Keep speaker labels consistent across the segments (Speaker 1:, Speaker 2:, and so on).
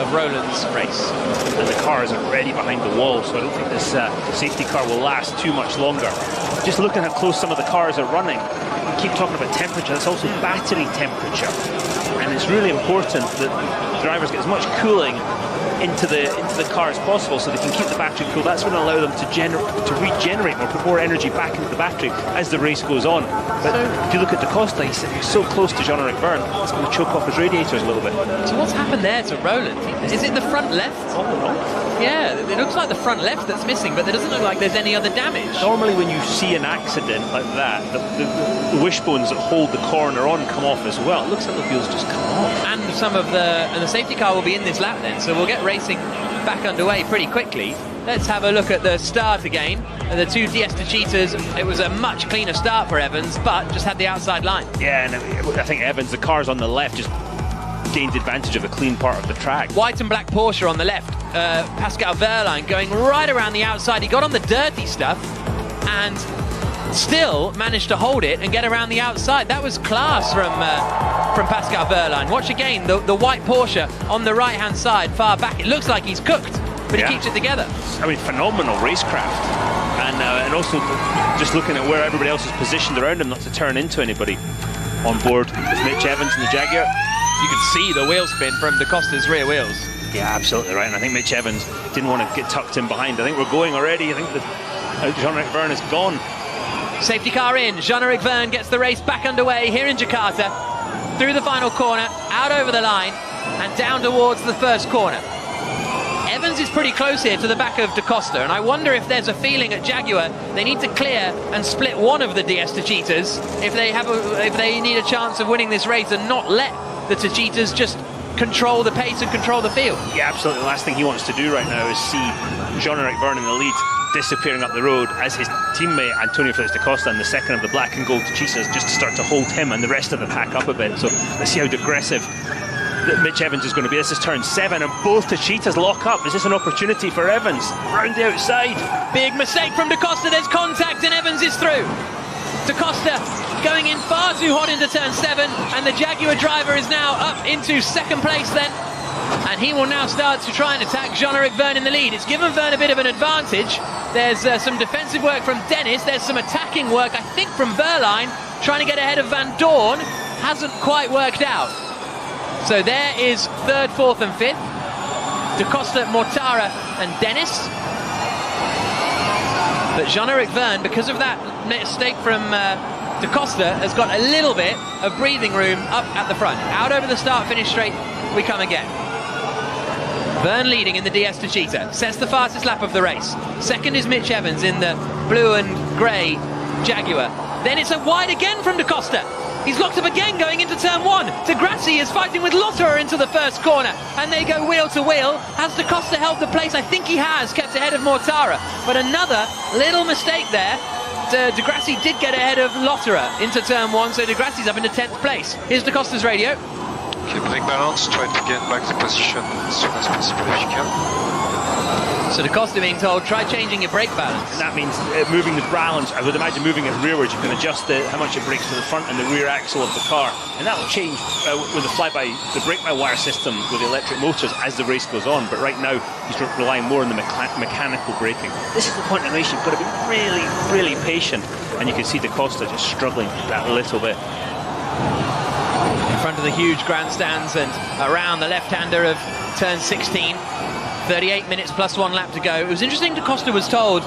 Speaker 1: of Roland's race.
Speaker 2: And the car is already behind the wall, so I don't think this safety car will last too much longer. Just looking how close some of the cars are running, we keep talking about temperature, that's also battery temperature. And it's really important that drivers get as much cooling into the car as possible so they can keep the battery cool. That's going to allow them to regenerate more, put more energy back into the battery as the race goes on. But if you look at Da Costa, he's so close to Jean-Eric Vergne, it's going to choke off his radiators a little bit.
Speaker 1: So what's happened there to Roland? Is it the front left?
Speaker 2: Oh, no.
Speaker 1: Yeah, it looks like the front left that's missing, but there doesn't look like there's any other damage.
Speaker 2: Normally when you see an accident like that, the wishbones that hold the corner on come off as well. It looks like the wheels just come off.
Speaker 1: And the safety car will be in this lap then, so we'll get racing back underway pretty quickly. Let's have a look at the start again. The two Diesta Cheetahs, it was a much cleaner start for Evans, but just had the outside line.
Speaker 2: Yeah, and I think Evans, the cars on the left, just gained advantage of the clean part of the track.
Speaker 1: White and black Porsche on the left. Pascal Wehrlein going right around the outside. He got on the dirty stuff and still managed to hold it and get around the outside. That was class from Pascal Wehrlein. Watch again the white Porsche on the right hand side far back. It looks like he's cooked, but he keeps it together.
Speaker 2: I mean, phenomenal racecraft, and also just looking at where everybody else is positioned around him, not to turn into anybody. On board with Mitch Evans and the Jaguar.
Speaker 1: You can see the wheel spin from Da Costa's rear wheels.
Speaker 2: Yeah, absolutely right. And I think Mitch Evans didn't want to get tucked in behind. I think we're going already. I think that Jean-Eric Vergne is gone.
Speaker 1: Safety car in. Jean-Eric Vergne gets the race back underway here in Jakarta. Through the final corner, out over the line, and down towards the first corner. Evans is pretty close here to the back of Da Costa, and I wonder if there's a feeling at Jaguar they need to clear and split one of the Diesta Cheetahs if they need a chance of winning this race, and not let the Cheetahs just control the pace and control the field.
Speaker 2: Yeah, absolutely. The last thing he wants to do right now is see Jean-Eric Vergne in the lead, disappearing up the road as his teammate Antonio Felix da Costa and the second of the black and gold Cheetahs just to start to hold him and the rest of the pack up a bit. So let's see how aggressive that Mitch Evans is going to be. This is turn 7 and both the Cheetahs lock up. Is this an opportunity for Evans? Round the outside.
Speaker 1: Big mistake from Da Costa. There's contact and Evans is through. Da Costa going in far too hot into turn 7, and the Jaguar driver is now up into second place then. And he will now start to try and attack Jean-Eric Vergne in the lead. It's given Vergne a bit of an advantage. There's some defensive work from Dennis. There's some attacking work, I think, from Wehrlein, trying to get ahead of Van Dorn. Hasn't quite worked out. So there is 3rd, 4th and 5th. Da Costa, Mortara and Dennis. But Jean-Eric Vergne, because of that mistake from Da Costa, has got a little bit of breathing room up at the front. Out over the start-finish straight we come again. Vergne leading in the Diesta Cheetah, sets the fastest lap of the race. Second is Mitch Evans in the blue and grey Jaguar. Then it's a wide again from Da Costa. He's locked up again going into turn 1. De Grassi is fighting with Lotterer into the first corner, and they go wheel to wheel. Has Da Costa held the place? I think he has, kept ahead of Mortara. But another little mistake there. De Grassi did get ahead of Lotterer into turn 1, so De Grassi's up into 10th place. Here's Da Costa's radio.
Speaker 3: Keep brake balance, try to get back the position as soon as possible if you can.
Speaker 1: So Da Costa being told, try changing your brake balance.
Speaker 2: And that means moving the balance. I would imagine moving it rearwards. You can adjust how much it brakes to the front and the rear axle of the car, and that will change with the brake-by-wire system with the electric motors as the race goes on. But right now he's relying more on the mechanical braking. This is the point in the race. You've got to be really, really patient, and you can see Da Costa just struggling that little bit.
Speaker 1: In front of the huge grandstands and around the left-hander of turn 16. 38 minutes plus 1 lap to go. It was interesting, Da Costa was told,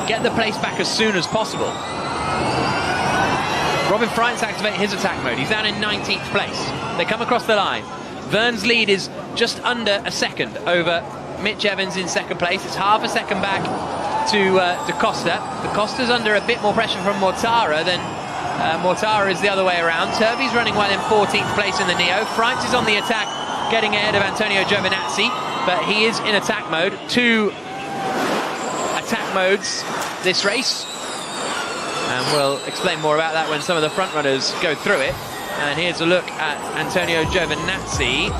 Speaker 1: get the place back as soon as possible. Robin Freitz activate his attack mode. He's down in 19th place. They come across the line. Vergne's lead is just under a second over Mitch Evans in second place. It's half a second back to Da Costa. Da Costa's under a bit more pressure from Mortara than Mortara is the other way around. Turvey's running well in 14th place in the Neo. Freitz is on the attack, getting ahead of Antonio Giovinazzi, but he is in attack mode. 2 attack modes this race, and we'll explain more about that when some of the front runners go through it. And here's a look at Antonio Giovinazzi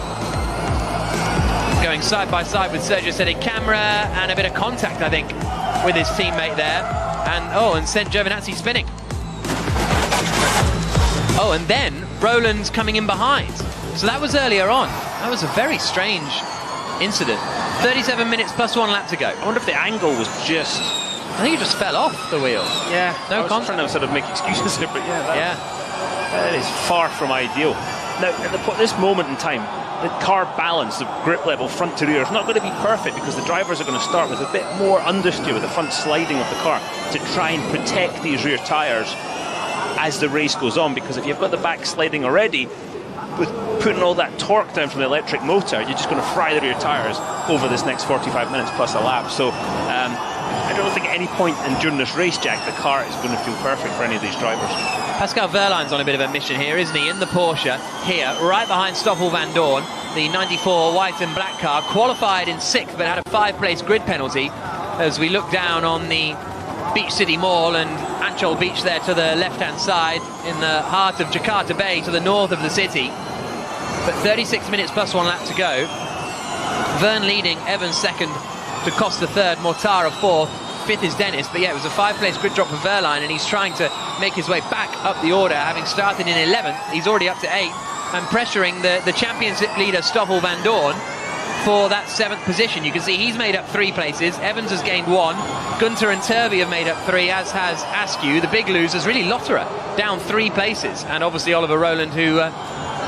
Speaker 1: going side by side with Sergio Sette Camera, and a bit of contact, I think, with his teammate there, and sent Giovinazzi spinning. Oh, and then Roland's coming in behind. So that was earlier on. That was a very strange incident. 37 minutes plus 1 lap to go.
Speaker 2: I wonder if the angle was just...
Speaker 1: I think it just fell off the wheel.
Speaker 2: Yeah,
Speaker 1: No
Speaker 2: I was
Speaker 1: contact.
Speaker 2: trying to sort of make excuses here, but yeah, that is far from ideal. Now, at this moment in time, the car balance, the grip level front to rear is not going to be perfect because the drivers are going to start with a bit more understeer with the front sliding of the car to try and protect these rear tyres as the race goes on, because if you've got the back sliding already, with putting all that torque down from the electric motor, you're just going to fry the rear tyres over this next 45 minutes plus a lap. So I don't think at any point during this race, Jack, the car is going to feel perfect for any of these drivers.
Speaker 1: Pascal Wehrlein's on a bit of a mission here, isn't he? In the Porsche here, right behind Stoffel Van Dorn, the 94 white and black car, qualified in 6th but had a 5-place grid penalty. As we look down on the Beach City Mall and Ancol Beach there to the left-hand side, in the heart of Jakarta Bay to the north of the city. But 36 minutes plus 1 lap to go. Verne leading, Evans second, De Costa third, Mortara fourth, fifth is Dennis. But yeah, it was a 5-place grid drop for Wehrlein, and he's trying to make his way back up the order, having started in 11th. He's already up to 8th and pressuring the championship leader Stoffel Van Dorn for that 7th position. You can see he's made up 3 places. Evans has gained 1. Gunter and Turvey have made up 3, as has Askew. The big losers, really, Lotterer down 3 places, and obviously Oliver Rowland, who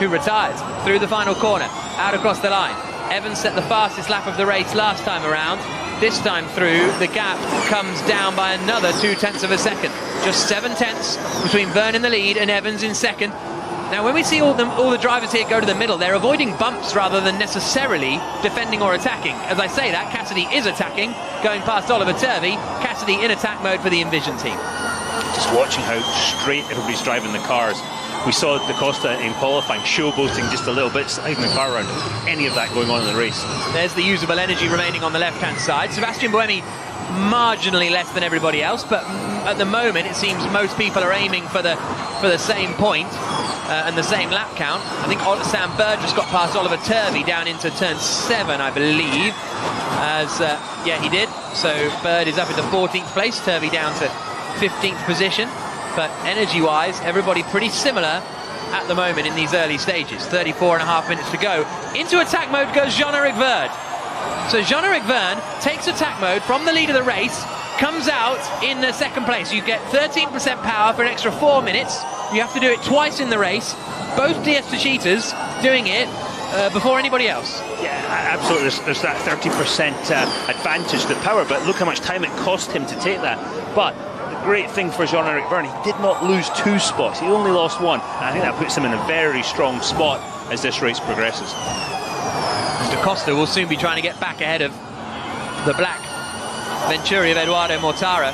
Speaker 1: retires through the final corner, out across the line. Evans set the fastest lap of the race last time around. This time through, the gap comes down by another 0.2 of a second. Just 7 tenths between Verne in the lead and Evans in second. Now, when we see all the drivers here go to the middle, they're avoiding bumps rather than necessarily defending or attacking. As I say that, Cassidy is attacking, going past Oliver Turvey. Cassidy in attack mode for the Envision team.
Speaker 2: Just watching how straight everybody's driving the cars. We saw De Costa in qualifying showboating just a little bit, sliding the car around. Any of that going on in the race. There's
Speaker 1: the usable energy remaining on the left-hand side. Sebastian Buemi marginally less than everybody else, but at the moment it seems most people are aiming for the same point and the same lap count. I think Sam Bird just got past Oliver Turvey down into turn 7, I believe. Yeah, he did. So Bird is up into 14th place, Turvey down to 15th position. But energy-wise, everybody pretty similar at the moment in these early stages. 34.5 minutes to go. Into attack mode goes Jean-Eric Verne. So Jean-Eric Verne takes attack mode from the lead of the race, comes out in the 2nd place. You get 13% power for an extra 4 minutes. You have to do it twice in the race. Both DS cheaters doing it before anybody else.
Speaker 2: Yeah, absolutely. There's that 30% advantage to power, but look how much time it cost him to take that. But great thing for Jean-Eric Verne, he did not lose 2 spots, he only lost 1, and I think that puts him in a very strong spot as this race progresses.
Speaker 1: De Costa will soon be trying to get back ahead of the black Venturi of Eduardo Mortara.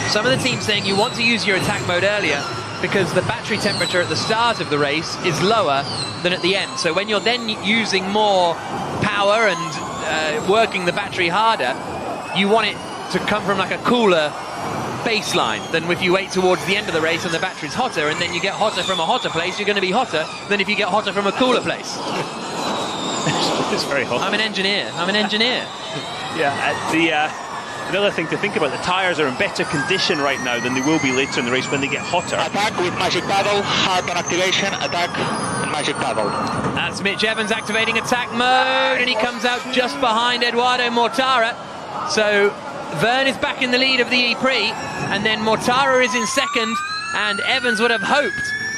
Speaker 1: Some of the teams saying you want to use your attack mode earlier because the battery temperature at the start of the race is lower than at the end. So when you're then using more power and working the battery harder, you want it to come from like a cooler baseline than if you wait towards the end of the race and the battery's hotter, and then you get hotter from a hotter place, you're going to be hotter than if you get hotter from a cooler place.
Speaker 2: It's very hot.
Speaker 1: I'm an engineer.
Speaker 2: Yeah, another thing to think about, the tyres are in better condition right now than they will be later in the race when they get hotter.
Speaker 4: Attack with magic paddle, hard on activation, attack and magic paddle.
Speaker 1: That's Mitch Evans activating attack mode, and he comes out just behind Eduardo Mortara. So Verne is back in the lead of the Prix, and then Mortara is in 2nd, and Evans would have hoped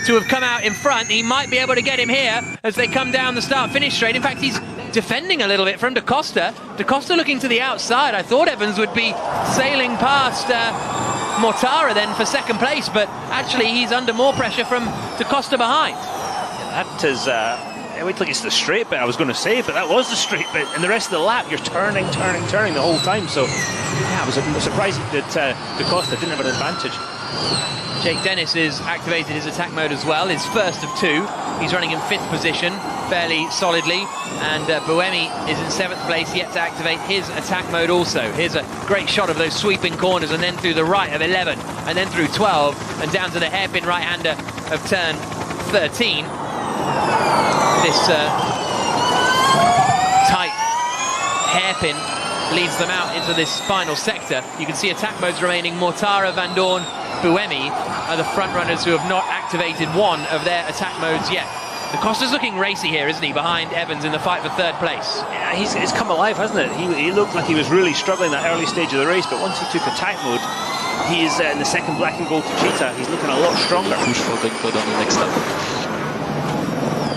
Speaker 1: to have come out in front. He might be able to get him here as they come down the start-finish straight. In fact, he's defending a little bit from De Costa. De Costa looking to the outside. I thought Evans would be sailing past Mortara then for 2nd place, but actually he's under more pressure from De Costa behind.
Speaker 2: Yeah, that is... wait till it's the straight bit I was going to say, but that was the straight bit. And the rest of the lap, you're turning the whole time. So, yeah, I was surprised that De Costa didn't have an advantage.
Speaker 1: Jake Dennis has activated his attack mode as well, his first of 2. He's running in 5th position, fairly solidly. And Buemi is in 7th place, yet to activate his attack mode also. Here's a great shot of those sweeping corners, and then through the right of 11, and then through 12, and down to the hairpin right-hander of turn 13. This tight hairpin leads them out into this final sector. You can see attack modes remaining. Mortara, Van Dorn, Buemi are the front runners who have not activated one of their attack modes yet. Da Costa's looking racy here, isn't he, behind Evans in the fight for third place?
Speaker 2: Yeah, he's come alive, hasn't it? He looked like he was really struggling that early stage of the race, but once he took attack mode, he is in the second black and gold to Cheetah. He's looking a lot stronger.
Speaker 5: Push for going code on the next lap.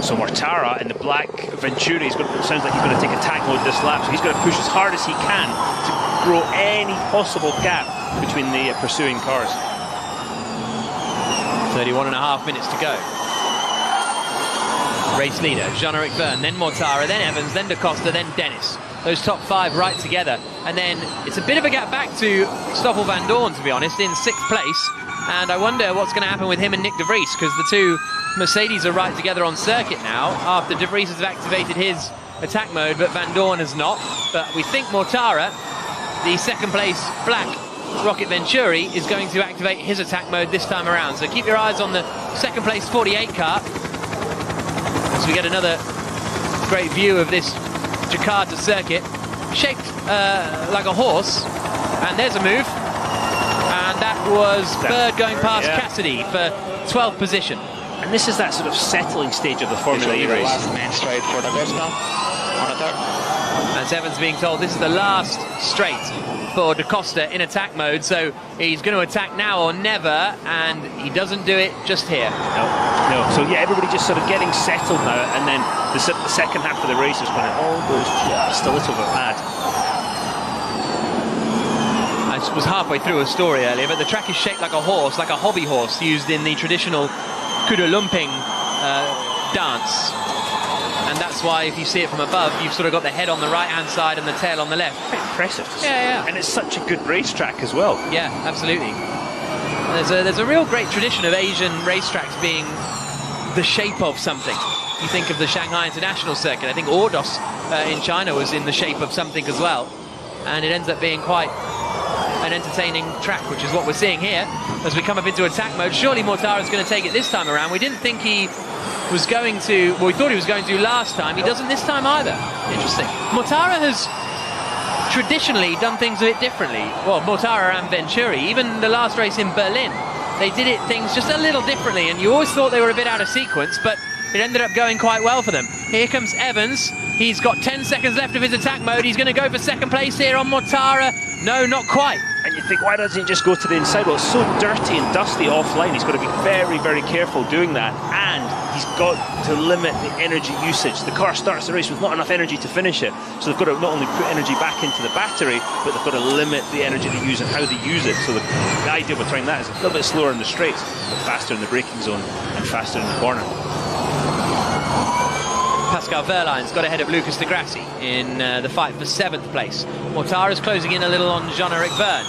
Speaker 2: So Mortara in the black Venturi, sounds like he's going to take attack mode this lap, so he's going to push as hard as he can to grow any possible gap between the pursuing cars.
Speaker 1: 31.5 minutes to go. Race leader, Jean-Eric Verne, then Mortara, then Evans, then Da Costa, then Dennis. Those top five right together. And then it's a bit of a gap back to Stoffel van Dorn, to be honest, in 6th place. And I wonder what's going to happen with him and Nick de Vries, because the two Mercedes are right together on circuit now, after de Vries has activated his attack mode, but Van Dorn has not. But we think Mortara, the 2nd place black Rocket Venturi, is going to activate his attack mode this time around. So keep your eyes on the 2nd place 48 car, as we get another great view of this Jakarta circuit, shaped like a horse. And there's a move, and that was Bird going past Cassidy for 12th position.
Speaker 2: And this is that sort of settling stage of the Formula E race.
Speaker 4: Last main straight for Da Costa on attack.
Speaker 1: As Evans being told, this is the last straight for Da Costa in attack mode, so he's going to attack now or never, and he doesn't do it just here.
Speaker 2: No. So yeah, everybody just sort of getting settled now, and then the second half of the race is when it all goes just a little bit mad.
Speaker 1: I was halfway through a story earlier, but the track is shaped like a horse, like a hobby horse used in the traditional Kuda Lumping dance. And that's why, if you see it from above, you've sort of got the head on the right-hand side and the tail on the left.
Speaker 2: Quite impressive to see.
Speaker 1: Yeah.
Speaker 2: And it's such a good racetrack as well.
Speaker 1: Yeah, absolutely. There's a real great tradition of Asian racetracks being the shape of something. You think of the Shanghai International Circuit. I think Ordos in China was in the shape of something as well. And it ends up being quite an entertaining track, which is what we're seeing here as we come up into attack mode. Surely Mortara's going to take it this time around. We didn't think he was going to, well, we thought he was going to last time. He doesn't this time either. Interesting. Mortara has traditionally done things a bit differently. Well, Mortara and Venturi, even the last race in Berlin, they did things just a little differently, and you always thought they were a bit out of sequence, but it ended up going quite well for them. Here comes Evans. He's got 10 seconds left of his attack mode. He's going to go for 2nd place here on Mortara. No, not quite.
Speaker 2: And you think, why doesn't he just go to the inside? Well, it's so dirty and dusty offline. He's got to be very, very careful doing that. And he's got to limit the energy usage. The car starts the race with not enough energy to finish it. So they've got to not only put energy back into the battery, but they've got to limit the energy they use and how they use it. So the idea with trying that is a little bit slower in the straights, but faster in the braking zone and faster in the corner.
Speaker 1: Pascal Wehrlein's got ahead of Lucas de Grassi in the fight for 7th place. Mortara's closing in a little on Jean-Eric Verne.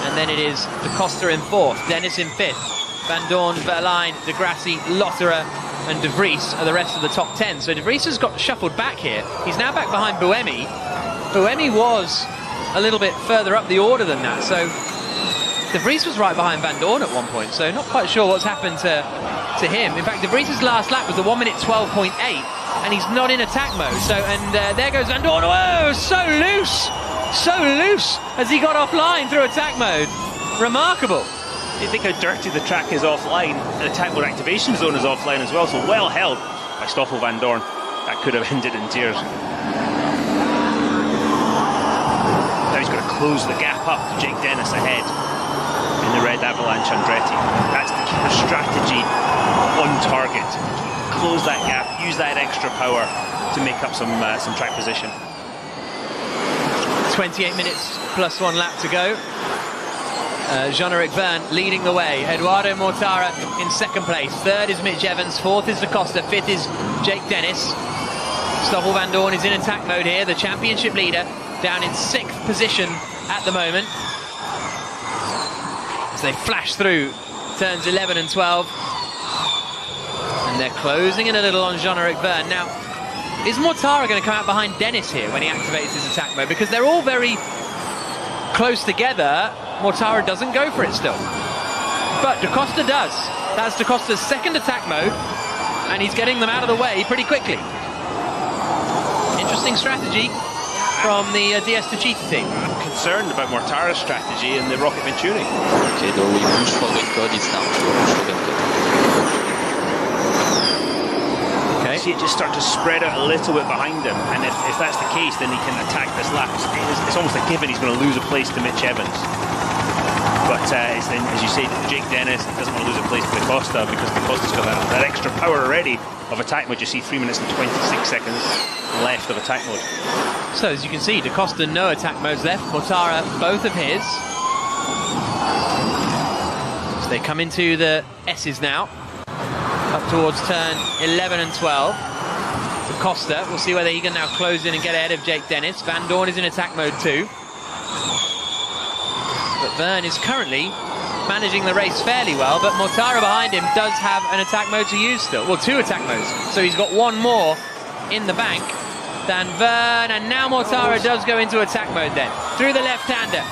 Speaker 1: And then it is Da Costa in 4th, Dennis in 5th. Van Dorn, Wehrlein, de Grassi, Lotterer and de Vries are the rest of the top 10. So de Vries has got shuffled back here. He's now back behind Buemi. Buemi was a little bit further up the order than that. So de Vries was right behind Van Dorn at one point. So not quite sure what's happened to him. In fact, de Vries' last lap was the 1 minute 12.8. And he's not in attack mode. So, and there goes Van Dorn. Oh, so loose as he got offline through attack mode. Remarkable.
Speaker 2: You think how dirty the track is offline. The attack mode activation zone is offline as well. So well held by Stoffel van Dorn. That could have ended in tears. Now he's got to close the gap up to Jake Dennis ahead in the red Avalanche Andretti. That's the keeper strategy on target. Close that gap, use that extra power to make up some track position.
Speaker 1: 28 minutes plus 1 lap to go. Jean-Eric Verne leading the way. Eduardo Mortara in 2nd place. 3rd is Mitch Evans. 4th is Da Costa. 5th is Jake Dennis. Stoffel van Dorn is in attack mode here. The championship leader down in 6th position at the moment, as they flash through turns 11 and 12. And they're closing in a little on Jean-Eric Verne. Now, is Mortara going to come out behind Dennis here when he activates his attack mode? Because they're all very close together. Mortara doesn't go for it still. But Da Costa does. That's Da Costa's 2nd attack mode, and he's getting them out of the way pretty quickly. Interesting strategy from the DS Techeetah team.
Speaker 2: I'm concerned about Mortara's strategy in the Rocket Venturi.
Speaker 5: Okay, though we push for the code, it's now push for the code.
Speaker 2: see it just start to spread out a little bit behind him, and if that's the case, then he can attack this lap. It's almost a given he's going to lose a place to Mitch Evans. But it's then, as you say, Jake Dennis doesn't want to lose a place to Da Costa, because Da Costa's got that extra power already of attack mode. You see 3 minutes and 26 seconds left of attack mode.
Speaker 1: So as you can see, Da Costa no attack modes left, Mortara both of his. So they come into the S's now, up towards turn 11 and 12. Da Costa, we'll see whether he can now close in and get ahead of Jake Dennis. Van Dorn is in attack mode too. But Verne is currently managing the race fairly well, but Mortara behind him does have an attack mode to use still. Well, 2 attack modes, so he's got 1 more in the bank than Verne, and now Mortara does go into attack mode then. Through the left-hander.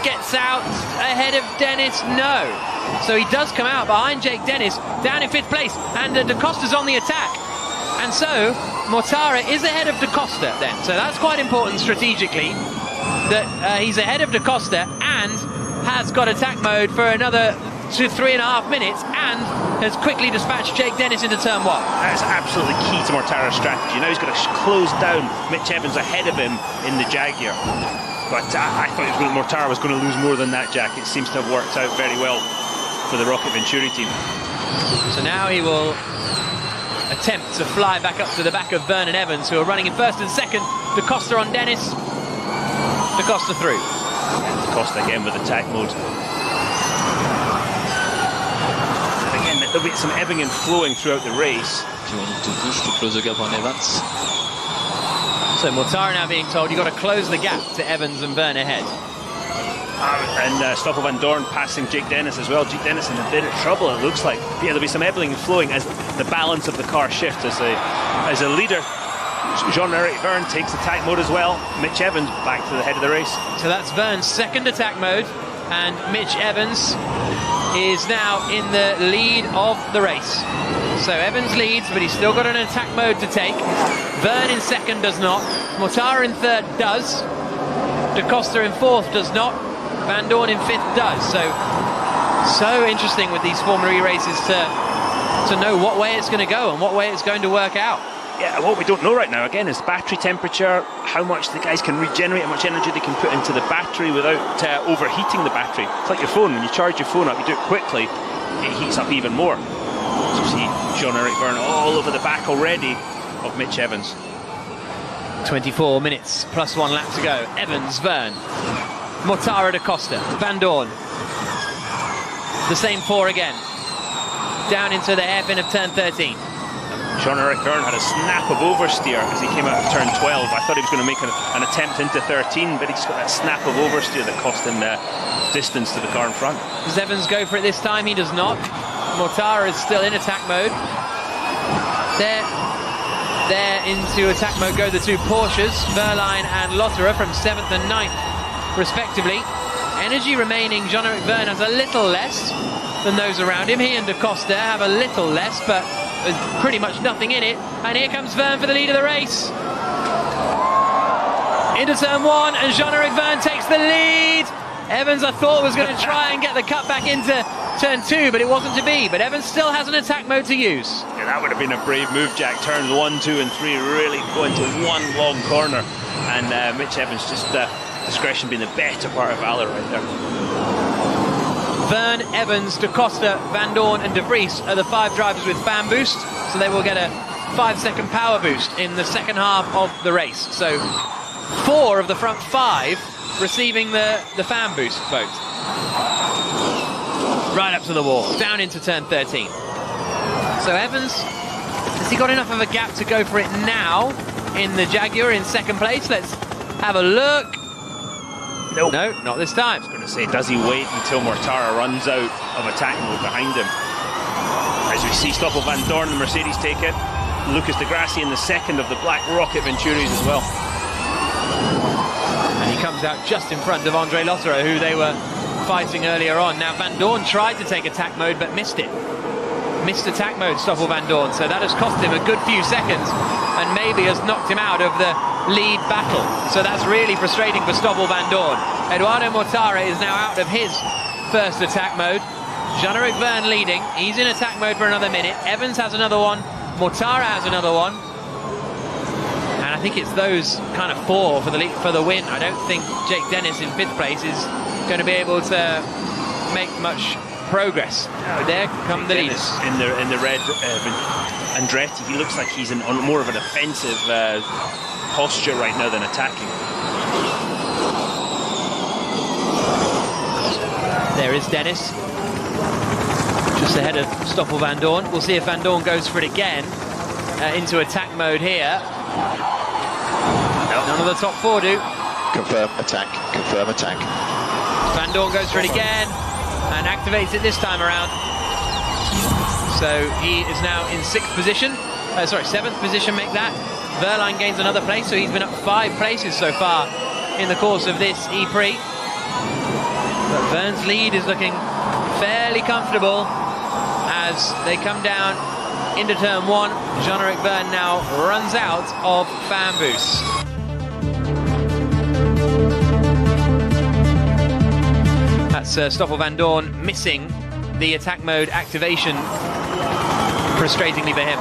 Speaker 1: Gets out ahead of Dennis, no. So he does come out behind Jake Dennis, down in 5th place, and Da Costa's on the attack. And so Mortara is ahead of Da Costa then. So that's quite important strategically, that he's ahead of Da Costa and has got attack mode for another 3.5 minutes and has quickly dispatched Jake Dennis into turn 1.
Speaker 2: That's absolutely key to Mortara's strategy. Now he's got to close down Mitch Evans ahead of him in the Jaguar. But I thought Mortara was going to lose more than that, Jack. It seems to have worked out very well for the Rocket Venturi team.
Speaker 1: So now he will attempt to fly back up to the back of Vernon Evans, who are running in 1st and 2nd. Da Costa on Dennis. Da Costa through.
Speaker 2: Da Costa again with attack mode. And again, there'll be some ebbing and flowing throughout the race.
Speaker 5: If you want to push to close the gap on Evans.
Speaker 1: So Mortara now being told you've got to close the gap to Evans and Verne ahead.
Speaker 2: And Stoffel Van Dorn passing Jake Dennis as well. Jake Dennis in a bit of trouble, it looks like. But yeah, there'll be some ebbing and flowing as the balance of the car shifts. As a leader, Jean-Eric Verne takes attack mode as well. Mitch Evans back to the head of the race.
Speaker 1: So that's Verne's 2nd attack mode, and Mitch Evans is now in the lead of the race. So Evans leads, but he's still got an attack mode to take. Verne in 2nd does not. Mortara in 3rd does. Da Costa in 4th does not. Van Dorn in 5th does. So interesting with these Formula E races to know what way it's going to go and what way it's going to work out.
Speaker 2: Yeah, what we don't know right now, again, is battery temperature, how much the guys can regenerate, how much energy they can put into the battery without overheating the battery. It's like your phone. When you charge your phone up, you do it quickly, it heats up even more. So you see Jean-Eric Verne all over the back already of Mitch Evans.
Speaker 1: 24 minutes plus 1 lap to go. Evans, Verne, Mortara, Da Costa, Van Dorn. The same 4 again. Down into the hairpin of turn 13.
Speaker 2: Jean-Eric Verne had a snap of oversteer as he came out of turn 12. I thought he was going to make an attempt into 13, but he just got that snap of oversteer that cost him distance to the car in front.
Speaker 1: Does Evans go for it this time? He does not. Mortara is still in attack mode. There into attack mode go the 2 Porsches, Verline and Lotterer from 7th and 9th respectively. Energy remaining, Jean-Eric Verne has a little less than those around him. He and Da Costa have a little less, but there's pretty much nothing in it. And here comes Verne for the lead of the race. Into turn 1, and Jean-Eric Verne takes the lead. Evans, I thought, was going to try and get the cut back into turn 2, but it wasn't to be. But Evans still has an attack mode to use.
Speaker 2: Yeah, that would have been a brave move, Jack. Turns 1, 2 and 3 really go into one long corner. And Mitch Evans just discretion being the better part of valor right there.
Speaker 1: Verne, Evans, Da Costa, Van Dorn and De Vries are the 5 drivers with fan boost, so they will get a 5-second power boost in the second half of the race. So 4 of the front 5 receiving the fan boost vote. Right up to the wall, down into turn 13. So Evans, has he got enough of a gap to go for it now in the Jaguar in 2nd place? Let's have a look.
Speaker 2: Nope.
Speaker 1: No, not this time.
Speaker 2: I was going to say, does he wait until Mortara runs out of attack mode behind him? As we see Stoffel Van Dorn, the Mercedes, take it. Lucas Di Grassi in the 2nd of the Black Rocket Venturis as well.
Speaker 1: And he comes out just in front of Andre Lotterer, who they were fighting earlier on. Now Van Dorn tried to take attack mode but missed it. Missed attack mode, Stoffel Van Dorn, so that has cost him a good few seconds and maybe has knocked him out of the lead battle. So that's really frustrating for Stoffel Van Dorn. Eduardo Mortara is now out of his 1st attack mode. Jean-Eric Verne leading. He's in attack mode for another minute. Evans has another one Mortara has another one. And I think it's those kind of 4 for the win. I don't think Jake Dennis in 5th place is going to be able to make much progress. There come the leaders.
Speaker 2: In the red Andretti, he looks like he's on more of an offensive posture right now than attacking.
Speaker 1: There is Dennis, just ahead of Stoffel Van Dorn. We'll see if Van Dorn goes for it again into attack mode here. None of the top 4 do.
Speaker 4: Confirm attack. Confirm attack.
Speaker 1: Van Dorn goes for it again and activates it this time around. So he is now in 6th position. 7th position, make that. Verline gains another place, so he's been up 5 places so far in the course of this E-Prix. But Vern's lead is looking fairly comfortable as they come down into turn 1. Jean-Eric Verne now runs out of fan boost. That's Stoffel Van Dorn missing the attack mode activation, frustratingly for him.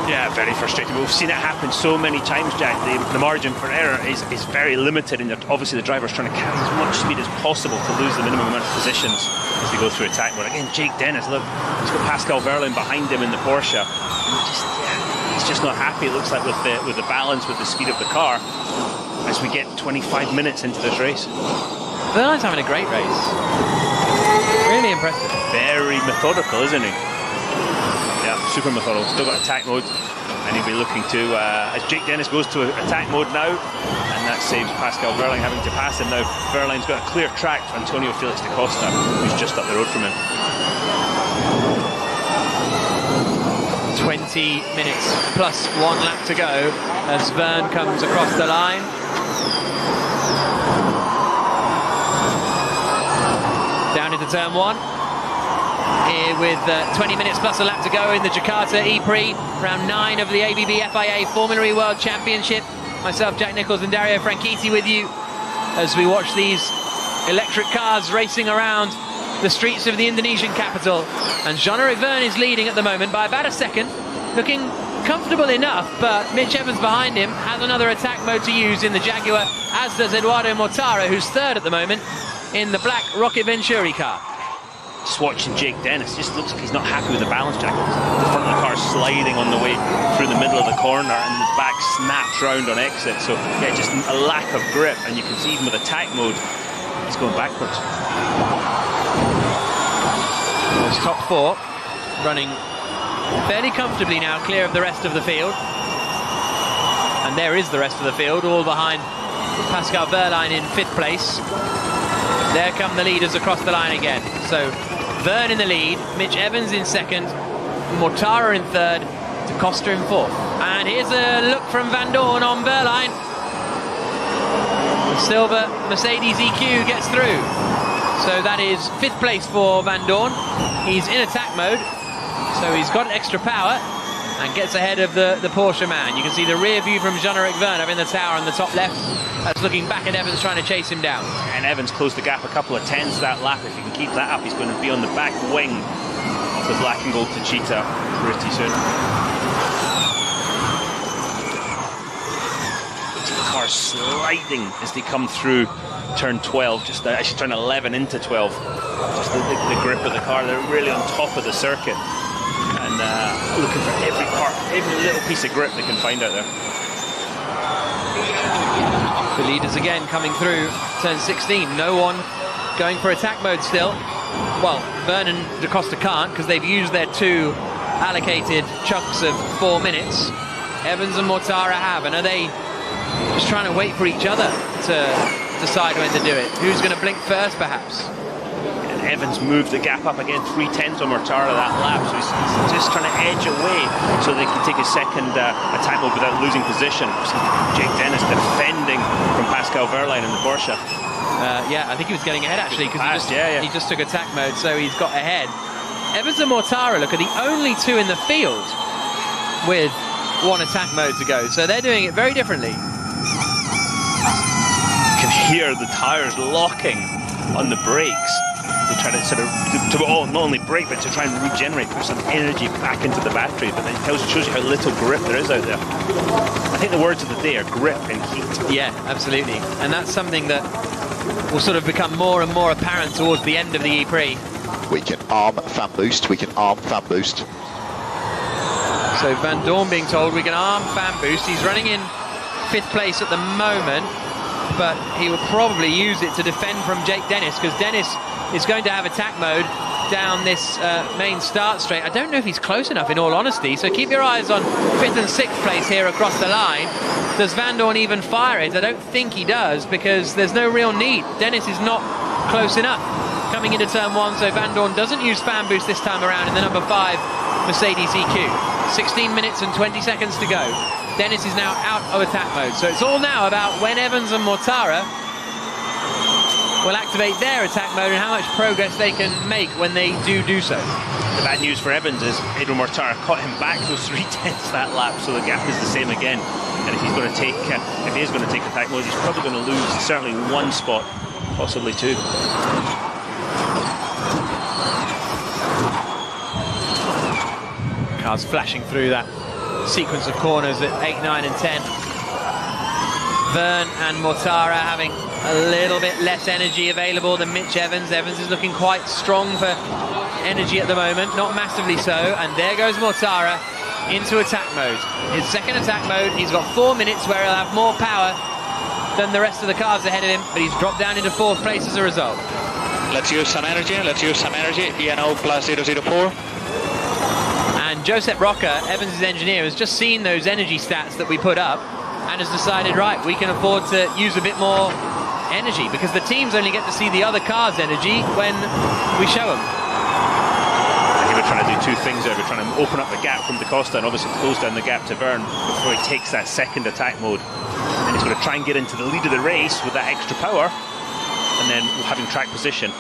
Speaker 2: Yeah, very frustrating. We've seen it happen so many times, Jack. The margin for error is very limited, and obviously the driver's trying to carry as much speed as possible to lose the minimum amount of positions as they go through attack mode. Again, Jake Dennis, look, he's got Pascal Wehrlein behind him in the Porsche. He's just not happy, it looks like, with the balance, with the speed of the car, as we get 25 minutes into this race.
Speaker 1: Wehrlein's having a great race. Really impressive.
Speaker 2: Very methodical, isn't he? Yeah, super methodical. Still got attack mode, and he'll be looking to, as Jake Dennis goes to attack mode now, and that saves Pascal Wehrlein having to pass him now. Wehrlein's got a clear track to Antonio Felix da Costa, who's just up the road from him.
Speaker 1: 20 minutes plus 1 lap to go as Verne comes across the line. Down into turn 1. Here with 20 minutes plus a lap to go in the Jakarta E-Prix, round 9 of the ABB FIA Formula E World Championship. Myself, Jack Nicholls, and Dario Franchitti with you as we watch these electric cars racing around the streets of the Indonesian capital. And Jean-Eric Verne is leading at the moment by about a second, looking comfortable enough, but Mitch Evans behind him has another attack mode to use in the Jaguar, as does Eduardo Mortara, who's 3rd at the moment in the black Rocket Venturi car.
Speaker 2: Just watching Jake Dennis, just looks like he's not happy with the balance, Jack. The front of the car sliding on the way through the middle of the corner, and the back snaps round on exit. So yeah, just a lack of grip, and you can see even with attack mode, he's going backwards.
Speaker 1: Those top 4 running fairly comfortably now, clear of the rest of the field. And there is the rest of the field, all behind Pascal Wehrlein in 5th place. There come the leaders across the line again. So Verne in the lead, Mitch Evans in 2nd, Mortara in 3rd, da Costa in 4th. And here's a look from Van Dorn on Wehrlein. The silver Mercedes EQ gets through. So that is 5th place for Van Dorn. He's in attack mode, so he's got extra power and gets ahead of the Porsche man. You can see the rear view from Jean-Eric Verne up in the tower on the top left. That's looking back at Evans, trying to chase him down.
Speaker 2: And Evans closed the gap a couple of tenths that lap. If he can keep that up, he's going to be on the back wing of the black and gold Techeetah pretty soon. The car sliding as they come through turn 12, just actually turn 11 into 12. Just the grip of the car, they're really on top of the circuit. And looking for every part, every little piece of grip they can find out there.
Speaker 1: The leaders again coming through turn 16. No one going for attack mode still. Well, Verne and da Costa can't because they've used their 2 allocated chunks of 4 minutes. Evans and Mortara have, and are they just trying to wait for each other to decide when to do it? Who's going to blink first, perhaps?
Speaker 2: And Evans moved the gap up again, 3/10 on Mortara that lap, so he's just trying to edge away so they can take a second attack mode without losing position. Jake Dennis defending from Pascal Wehrlein in the Porsche.
Speaker 1: Yeah, I think he was getting ahead actually because
Speaker 2: he
Speaker 1: just took attack mode, so he's got ahead. Evans and Mortara, look, are the only 2 in the field with 1 attack mode to go, so they're doing it very differently.
Speaker 2: You can hear the tyres locking on the brakes. They try to sort of not only brake, but to try and regenerate, put some energy back into the battery. But it shows you how little grip there is out there. I think the words of the day are grip and heat.
Speaker 1: Yeah, absolutely. And that's something that will sort of become more and more apparent towards the end of the Prix.
Speaker 4: We can arm fan boost, we can arm fan boost.
Speaker 1: So Van Dorn being told we can arm fan boost. He's running in 5th place at the moment, but he will probably use it to defend from Jake Dennis, because Dennis is going to have attack mode down this main start straight. I don't know if he's close enough, in all honesty, so keep your eyes on 5th and 6th place here across the line. Does Van Dorn even fire it? I don't think he does, because there's no real need. Dennis is not close enough coming into turn 1, so Van Dorn doesn't use fan boost this time around in the number 5 Mercedes EQ. 16 minutes and 20 seconds to go. Dennis is now out of attack mode, so it's all now about when Evans and Mortara will activate their attack mode and how much progress they can make when they do so.
Speaker 2: The bad news for Evans is Adrian Mortara caught him back those 3/10 that lap, so the gap is the same again. And if he's going to take, if he is going to take attack mode, he's probably going to lose certainly 1 spot, possibly 2.
Speaker 1: Cars flashing through that sequence of corners at 8, 9 and 10. Verne and Mortara having a little bit less energy available than Mitch Evans. Evans is looking quite strong for energy at the moment, not massively so. And there goes Mortara into attack mode. His second attack mode, he's got 4 minutes where he'll have more power than the rest of the cars ahead of him, but he's dropped down into 4th place as a result.
Speaker 4: Let's use some energy, ENO plus 004.
Speaker 1: And Josep Roca, Evans' engineer, has just seen those energy stats that we put up and has decided, right, we can afford to use a bit more energy, because the teams only get to see the other car's energy when we show them.
Speaker 2: I think we're trying to do 2 things there. We're trying to open up the gap from Da Costa and obviously close down the gap to Verne before he takes that second attack mode. And he's going to try and get into the lead of the race with that extra power, and then having track position,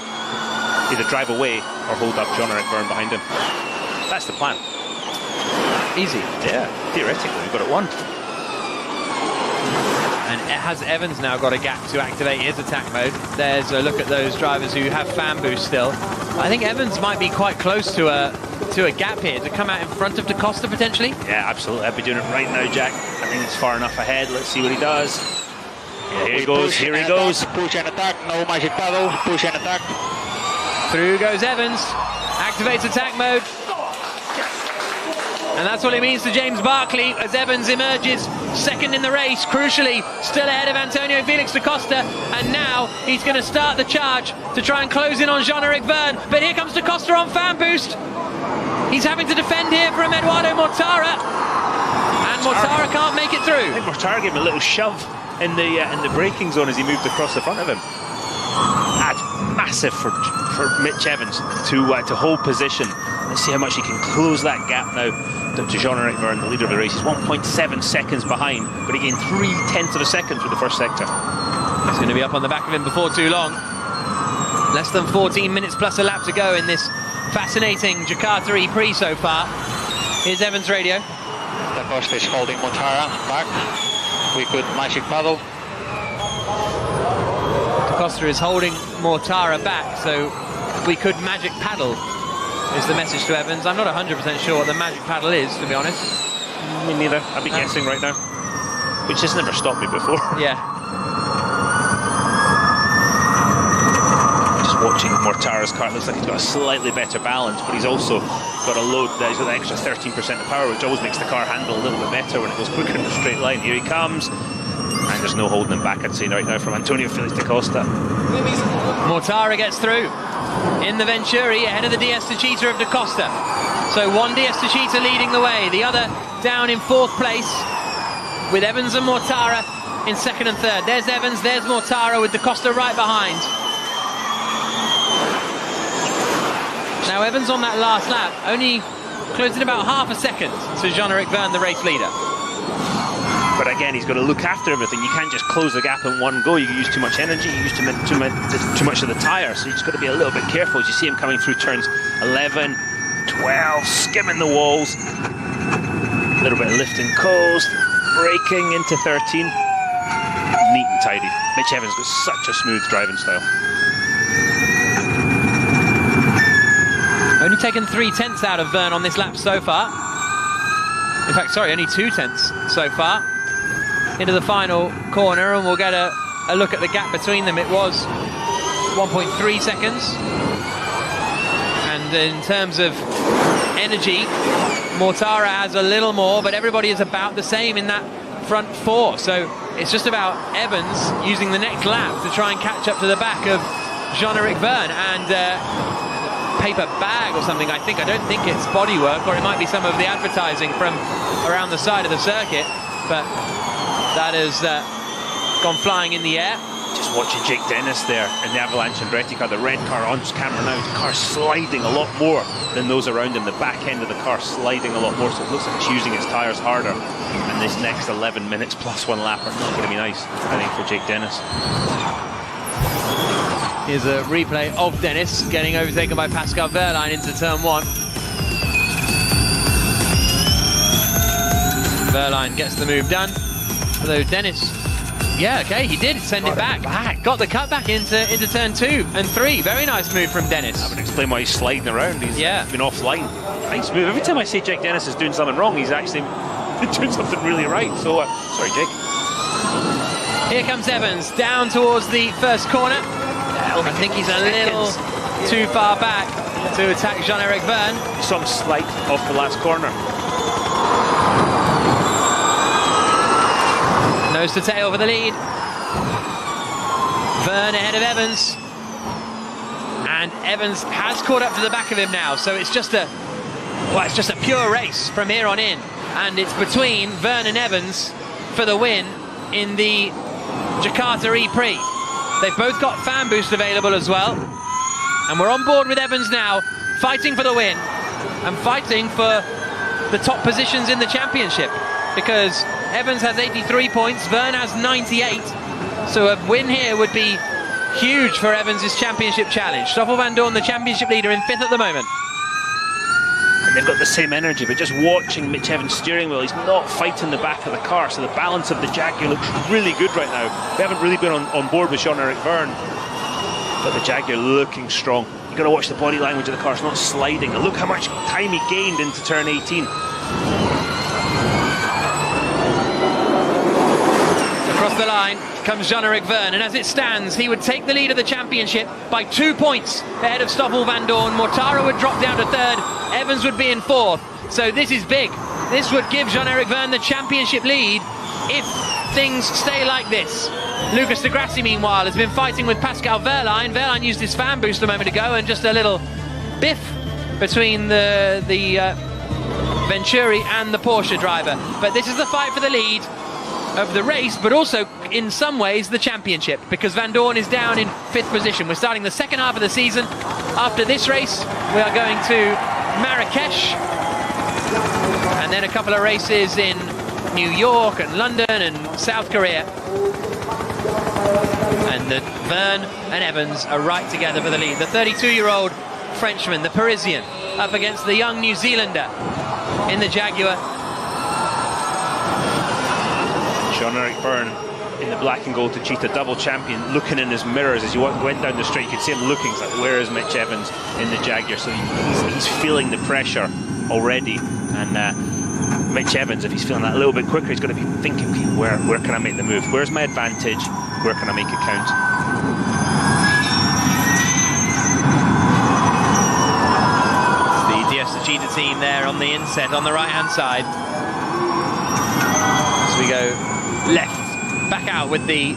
Speaker 2: either drive away or hold up Jean-Eric Verne behind him. That's the plan.
Speaker 1: Easy.
Speaker 2: Yeah, theoretically, we've got it won.
Speaker 1: And has Evans now got a gap to activate his attack mode? There's a look at those drivers who have fan boost still. I think Evans might be quite close to a gap here to come out in front of Da Costa potentially.
Speaker 2: Yeah, absolutely. I'd be doing it right now, Jack. I think it's far enough ahead. Let's see what he does. Yeah, here he goes, here he goes.
Speaker 4: Push and attack, no magic paddle, push and attack.
Speaker 1: Through goes Evans, activates attack mode. And that's what it means to James Barclay as Evans emerges second in the race, crucially still ahead of Antonio Felix da Costa, and now he's going to start the charge to try and close in on Jean-Eric Verne. But here comes da Costa on fan boost. He's having to defend here from Eduardo Mortara, and Mortara can't make it through.
Speaker 2: I think Mortara gave him a little shove in the braking zone as he moved across the front of him. That's massive for Mitch Evans to hold position. Let's see how much he can close that gap now to Jean-Eric Verne, the leader of the race. He's 1.7 seconds behind, but he gained 0.3 of a second through the first sector.
Speaker 1: He's going to be up on the back of him before too long. Less than 14 minutes plus a lap to go in this fascinating Jakarta Prix so far. Here's Evans' radio.
Speaker 4: Da Costa is holding Mortara back. We could magic paddle.
Speaker 1: Da Costa is holding Mortara back, so we could magic paddle, is the message to Evans. I'm not 100% sure what the magic paddle is, to be honest.
Speaker 2: Me neither. I'd be guessing right now, which has never stopped me before.
Speaker 1: Yeah.
Speaker 2: Just watching Mortara's car, it looks like he's got a slightly better balance, but he's also got a load that he's got an extra 13% of power, which always makes the car handle a little bit better when it goes quicker in a straight line. Here he comes, and there's no holding him back, I'd say right now, from Antonio Felix da Costa.
Speaker 1: Mortara gets through in the Venturi ahead of the DS Techeetah of da Costa. So one DS Techeetah leading the way, the other down in 4th place with Evans and Mortara in 2nd and 3rd. There's Evans, there's Mortara with da Costa right behind. Now Evans on that last lap only closing about half a second to Jean-Eric Verne, the race leader.
Speaker 2: But again, he's got to look after everything. You can't just close the gap in one go. You use too much energy, you use too much of the tyre, so you just got to be a little bit careful as you see him coming through turns 11, 12, skimming the walls. A little bit of lift and coast, braking into 13. Neat and tidy. Mitch Evans got such a smooth driving style.
Speaker 1: taken 3/10 out of Verne on this lap so far. In fact, sorry, only 2/10 so far. Into the final corner, and we'll get a look at the gap between them. It was 1.3 seconds. And in terms of energy, Mortara has a little more, but everybody is about the same in that front four. So it's just about Evans using the next lap to try and catch up to the back of Jean-Eric Verne. And paper bag or something, I don't think it's bodywork, or it might be some of the advertising from around the side of the circuit, but that has gone flying in the air.
Speaker 2: Just watching Jake Dennis there in the Avalanche Andretti car, the red car on camera now, the car sliding a lot more than those around him, the back end of the car sliding a lot more, so it looks like it's using its tyres harder, and this next 11 minutes plus one lap are not going to be nice, I think, for Jake Dennis.
Speaker 1: Here's a replay of Dennis getting overtaken by Pascal Wehrlein into turn 1. Wehrlein gets the move done, although Dennis, yeah, okay, he did send it back. Got the cut back into turn 2 and 3. Very nice move from Dennis.
Speaker 2: That would explain why he's sliding around. He's been offline. Nice move. Every time I say Jake Dennis is doing something wrong, he's actually doing something really right. So, sorry, Jake.
Speaker 1: Here comes Evans down towards the first corner. I think he's a little too far back to attack Jean-Eric Verne.
Speaker 2: You saw him slide off the last corner.
Speaker 1: Nose to tail for the lead. Verne ahead of Evans. And Evans has caught up to the back of him now, so it's just a pure race from here on in. And it's between Verne and Evans for the win in the Jakarta Prix. They've both got fan boost available as well. And we're on board with Evans now, fighting for the win and fighting for the top positions in the championship, because Evans has 83 points, Verne has 98. So a win here would be huge for Evans' championship challenge. Stoffel Vandoorne, the championship leader, in 5th at the moment.
Speaker 2: And they've got the same energy, but just watching Mitch Evans' steering wheel, he's not fighting the back of the car, so the balance of the Jaguar looks really good right now. We haven't really been on board with Jean-Eric Verne, but the Jaguar looking strong. You've got to watch the body language of the car, it's not sliding. And look how much time he gained into turn 18.
Speaker 1: Across the line comes Jean-Eric Verne, and as it stands, he would take the lead of the championship by 2 points ahead of Stoffel Vandoorne. Mortara would drop down to 3rd, Evans would be in 4th. So this is big. This would give Jean-Eric Verne the championship lead if things stay like this. Lucas de Grassi, meanwhile, has been fighting with Pascal Wehrlein. Wehrlein used his fan boost a moment ago, and just a little biff between the Venturi and the Porsche driver. But this is the fight for the lead of the race, but also in some ways the championship, because Vandoorne is down in 5th position. We're starting the second half of the season. After this race, we are going to Marrakesh, and then a couple of races in New York and London and South Korea. And the Verne and Evans are right together for the lead. The 32-year-old Frenchman, the Parisian, up against the young New Zealander in the Jaguar.
Speaker 2: Jean-Eric Verne in the black and gold Techeetah, double champion, looking in his mirrors as you went down the straight. You could see him looking, like, where is Mitch Evans in the Jaguar? So he's feeling the pressure already, and Mitch Evans, if he's feeling that a little bit quicker, he's going to be thinking, okay, where can I make the move? Where's my advantage? Where can I make it count?
Speaker 1: It's the DS Techeetah team there on the inset on the right-hand side. As we go left, back out with the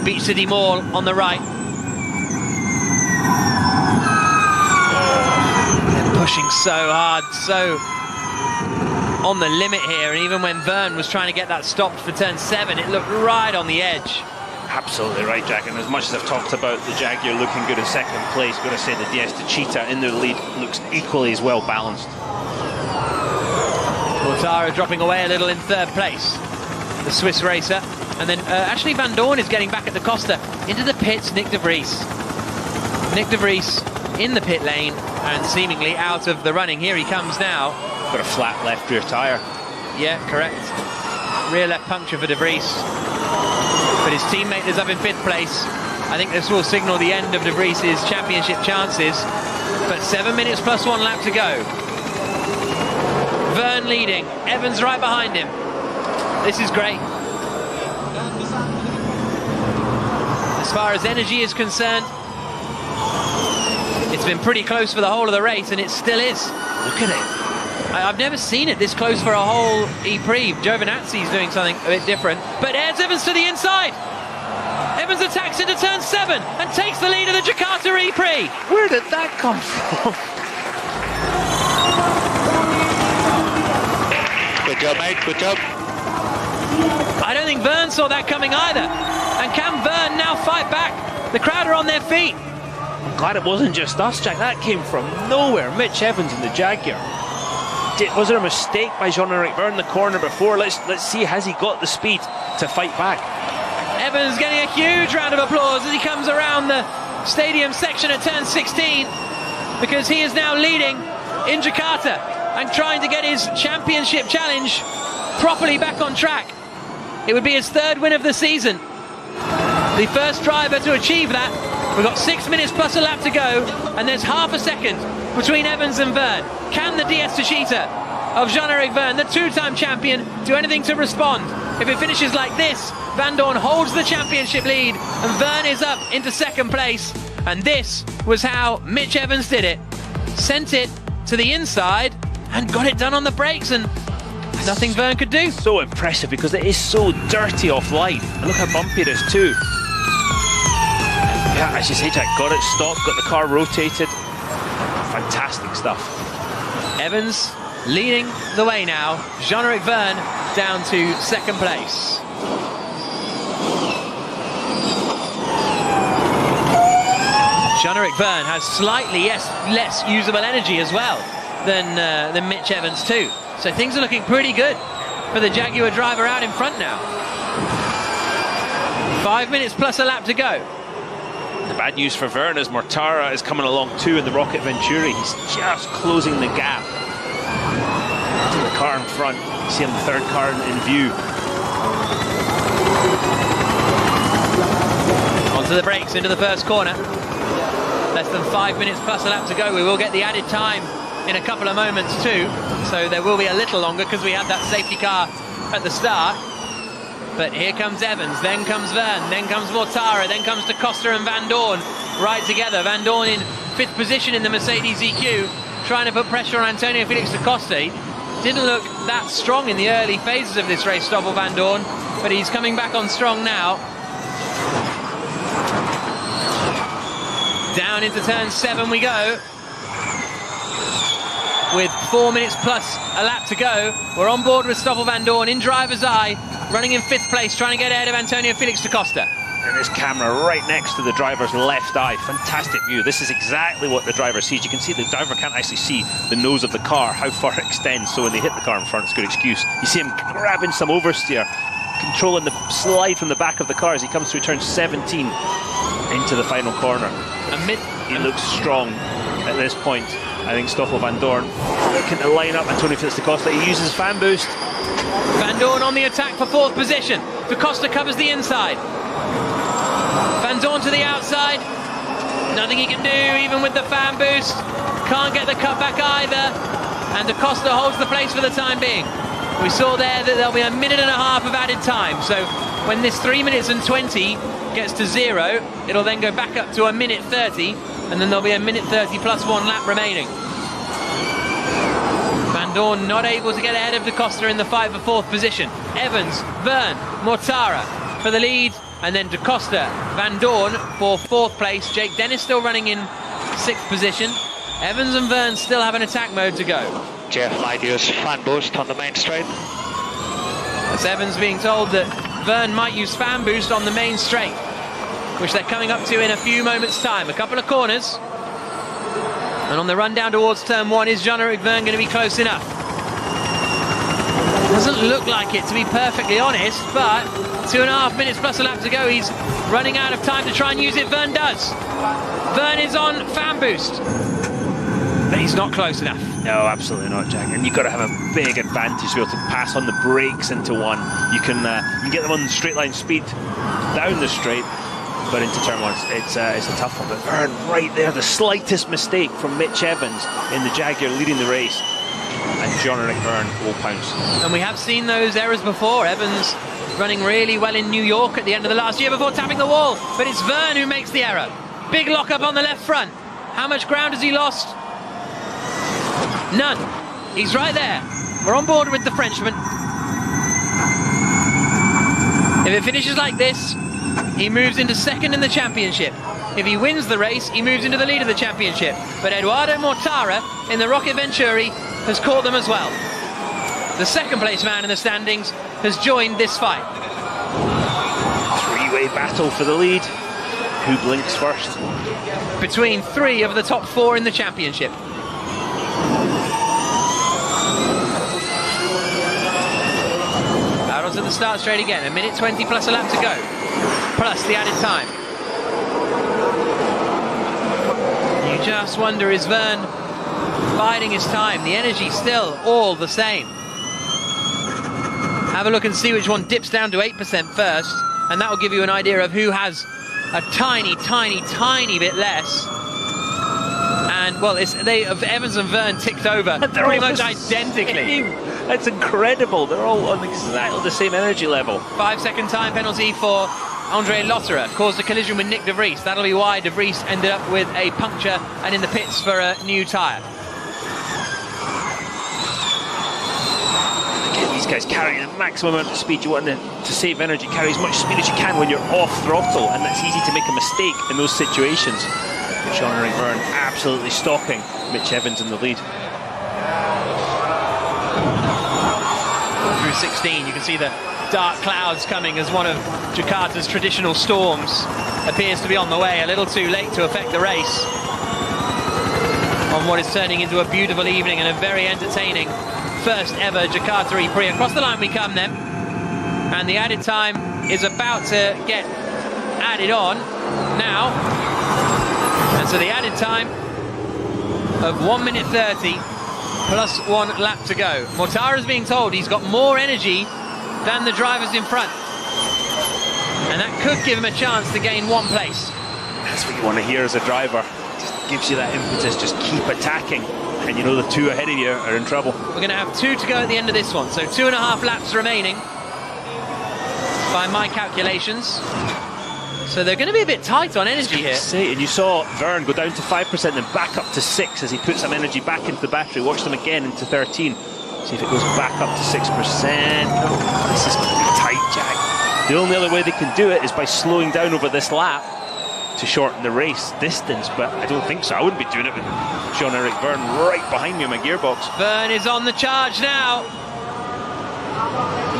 Speaker 1: Beach City Mall on the right. They're pushing so hard, so on the limit here, and even when Verne was trying to get that stopped for turn 7, it looked right on the edge.
Speaker 2: Absolutely right, Jack, and as much as I've talked about the Jaguar looking good in 2nd place, I've got to say the DS Techeetah in the lead looks equally as well balanced.
Speaker 1: Mortara dropping away a little in 3rd place, the Swiss racer. And then actually Vandoorne is getting back at the Costa. Into the pits, Nick de Vries. Nick de Vries in the pit lane and seemingly out of the running. Here he comes now.
Speaker 2: Got a flat left rear tyre.
Speaker 1: Yeah, correct. Rear left puncture for de Vries. But his teammate is up in 5th place. I think this will signal the end of de Vries' championship chances. But 7 minutes plus 1 lap to go. Verne leading, Evans right behind him. This is great. As far as energy is concerned, it's been pretty close for the whole of the race, and it still is.
Speaker 2: Look at it.
Speaker 1: I've never seen it this close for a whole Prix. Giovinazzi's doing something a bit different. But adds Evans to the inside. Evans attacks into turn 7 and takes the lead of the Jakarta Prix.
Speaker 2: Where did that come from?
Speaker 4: Good job, mate. Good job.
Speaker 1: I don't think Verne saw that coming either. And can Verne now fight back? The crowd are on their feet.
Speaker 2: I'm glad it wasn't just us, Jack. That came from nowhere. Mitch Evans in the Jaguar. Was there a mistake by Jean-Eric Verne in the corner before? Let's see, has he got the speed to fight back?
Speaker 1: Evans getting a huge round of applause as he comes around the stadium section at turn 16, because he is now leading in Jakarta and trying to get his championship challenge properly back on track. It would be his 3rd win of the season. The first driver to achieve that. We've got 6 minutes plus a lap to go, and there's half a second between Evans and Verne. Can the DS Techeetah of Jean-Eric Verne, the 2-time champion, do anything to respond? If it finishes like this, Van Dorn holds the championship lead, and Verne is up into 2nd place. And this was how Mitch Evans did it. Sent it to the inside and got it done on the brakes, and nothing Verne could do.
Speaker 2: So impressive, because it is so dirty off line. And look how bumpy it is too. Yeah, as you say, Jack, got it stopped, got the car rotated. Fantastic stuff.
Speaker 1: Evans leading the way now. Jean-Eric Verne down to 2nd place. Jean-Eric Verne has slightly less usable energy as well than Mitch Evans too. So things are looking pretty good for the Jaguar driver out in front now. 5 minutes plus a lap to go.
Speaker 2: The bad news for Verne is Mortara is coming along too in the Rocket Venturi. He's just closing the gap to the car in front. You see him, the 3rd car in view.
Speaker 1: Onto the brakes into the first corner. Less than 5 minutes plus a lap to go. We will get the added time in a couple of moments too, so there will be a little longer because we had that safety car at the start. But here comes Evans, then comes Verne, then comes Mortara, then comes DaCosta and Van Dorn right together. Van Dorn in 5th position in the Mercedes EQ, trying to put pressure on Antonio Felix DaCosta. He didn't look that strong in the early phases of this race, Stoffel Van Dorn, but he's coming back on strong now. Down into turn 7 we go. With 4 minutes plus a lap to go, we're on board with Stoffel Van Dorn in driver's eye, running in 5th place, trying to get ahead of Antonio Felix DaCosta.
Speaker 2: And this camera right next to the driver's left eye. Fantastic view. This is exactly what the driver sees. You can see the driver can't actually see the nose of the car, how far it extends. So when they hit the car in front, it's a good excuse. You see him grabbing some oversteer, controlling the slide from the back of the car as he comes through turn 17 into the final corner. He looks strong at this point. I think Stoffel Van Dorn looking to line up Antonio Felix DaCosta. He uses fan boost.
Speaker 1: Van Dorn on the attack for 4th position. DaCosta covers the inside. Van Dorn to the outside. Nothing he can do, even with the fan boost. Can't get the cutback either. And DaCosta holds the place for the time being. We saw there that there'll be a minute and a half of added time. So when this 3 minutes and 20 gets to 0, it'll then go back up to a minute 30. And then there'll be a minute 30 plus 1 lap remaining. Van Dorn not able to get ahead of DaCosta in the fight for 4th position. Evans, Verne, Mortara for the lead, and then DaCosta, Van Dorn for 4th place. Jake Dennis still running in 6th position. Evans and Verne still have an attack mode to go.
Speaker 4: Jeff might use fan boost on the main straight.
Speaker 1: That's Evans being told that Verne might use fan boost on the main straight, which they're coming up to in a few moments' time. A couple of corners. And on the run down towards turn 1, is Jean-Eric Verne going to be close enough? Doesn't look like it, to be perfectly honest, but 2.5 minutes plus a lap to go. He's running out of time to try and use it. Verne does. Verne is on fan boost, but he's not close enough.
Speaker 2: No, absolutely not, Jack. And you've got to have a big advantage to be able to pass on the brakes into one. You can get them on the straight line speed down the straight, but into turn one, it's a tough one. But Vern right there, the slightest mistake from Mitch Evans in the Jaguar leading the race, and Jean-Eric Vern will pounce.
Speaker 1: And we have seen those errors before. Evans running really well in New York at the end of the last year before tapping the wall, but it's Vern who makes the error. Big lock-up on the left front. How much ground has he lost? None. He's right there. We're on board with the Frenchman. If it finishes like this, he moves into second in the championship. If he wins the race, he moves into the lead of the championship. But Edoardo Mortara in the Rocket Venturi has caught them as well. The second place man in the standings has joined this fight.
Speaker 2: Three-way battle for the lead. Who blinks first?
Speaker 1: Between three of the top four in the championship. Out onto the start straight again. 1:20 plus a lap to go. Plus the added time. You just wonder, is Vern biding his time? The energy still all the same. Have a look and see which one dips down to 8% first, and that will give you an idea of who has a tiny, tiny, tiny bit less. And well, Evans and Vern ticked over pretty much identically.
Speaker 2: That's incredible. They're all on exactly the same energy level.
Speaker 1: 5-second time penalty for Andre Lotterer. Caused a collision with Nick De Vries. That'll be why De Vries ended up with a puncture and in the pits for a new tyre.
Speaker 2: These guys carrying a maximum amount of speed. You want to save energy, carry as much speed as you can when you're off throttle, and that's easy to make a mistake in those situations. Jean-Eric Vern absolutely stalking Mitch Evans in the lead.
Speaker 1: Through 16, you can see the dark clouds coming as one of Jakarta's traditional storms appears to be on the way. A little too late to affect the race on what is turning into a beautiful evening and a very entertaining first ever Jakarta Prix. Across the line we come then, and the added time is about to get added on now, and so the added time of 1:30 plus 1 lap to go. Mortara is being told he's got more energy than the drivers in front, and that could give him a chance to gain 1 place.
Speaker 2: That's what you want to hear as a driver. Just gives you that impetus, just keep attacking. And you know the two ahead of you are in trouble.
Speaker 1: We're going to have 2 to go at the end of this one, so 2.5 laps remaining by my calculations. So they're going to be a bit tight on energy here.
Speaker 2: And you saw Vern go down to 5% and back up to 6 as he put some energy back into the battery. Watch them again into 13. See if it goes back up to 6%. Oh, this is going to be tight, Jack. The only other way they can do it is by slowing down over this lap to shorten the race distance, but I don't think so. I wouldn't be doing it with Jean-Eric Vern right behind me in my gearbox.
Speaker 1: Vern is on the charge now.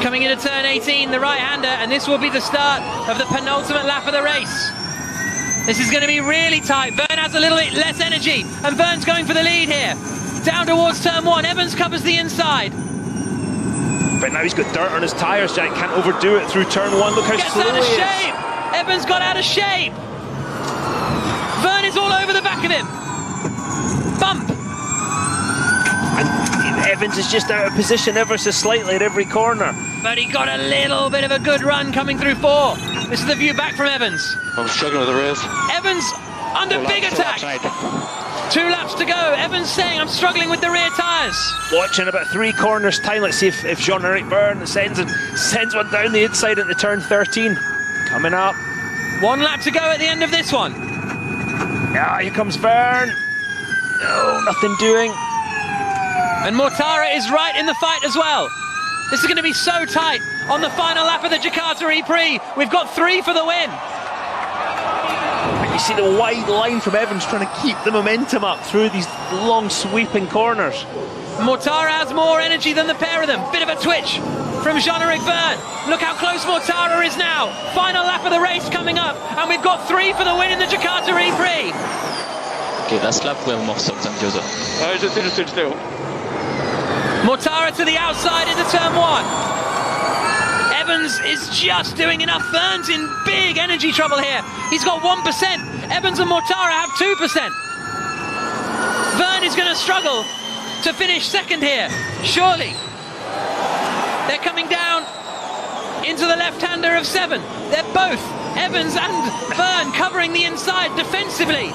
Speaker 1: Coming into turn 18, the right-hander, and this will be the start of the penultimate lap of the race. This is going to be really tight. Vern has a little bit less energy, and Vern's going for the lead here. Down towards turn 1, Evans covers the inside.
Speaker 2: But now he's got dirt on his tyres, Jack. Can't overdo it through turn 1. Look how
Speaker 1: Gets
Speaker 2: slow
Speaker 1: out of
Speaker 2: he is.
Speaker 1: shape. Evans got out of shape. Vern is all over the back of him. Bump.
Speaker 2: And Evans is just out of position ever so slightly at every corner.
Speaker 1: But he got a little bit of a good run coming through 4. This is the view back from Evans.
Speaker 3: I'm struggling with the race.
Speaker 1: Evans under big attack. 2 laps to go. Evans saying, I'm struggling with the rear tyres.
Speaker 2: Watching about 3 corners time. Let's see if Jean-Eric Vern sends one down the inside into turn 13. Coming up.
Speaker 1: 1 lap to go at the end of this one.
Speaker 2: Yeah, here comes Vern. No, nothing doing.
Speaker 1: And Mortara is right in the fight as well. This is going to be so tight on the final lap of the Jakarta Prix. We've got 3 for the win.
Speaker 2: And you see the wide line from Evans trying to keep the momentum up through these long sweeping corners.
Speaker 1: Mortara has more energy than the pair of them. Bit of a twitch from Jean-Eric Vern. Look how close Mortara is now. Final lap of the race coming up, and we've got 3 for the win in the Jakarta Prix.
Speaker 5: Okay, last lap, we have more stock than the other.
Speaker 1: Mortara to the outside into turn 1. Evans is just doing enough. Vern's in big energy trouble here. He's got 1%. Evans and Mortara have 2%. Vern is going to struggle to finish second here, surely. They're coming down into the left-hander of 7. They're both Evans and Verne covering the inside defensively.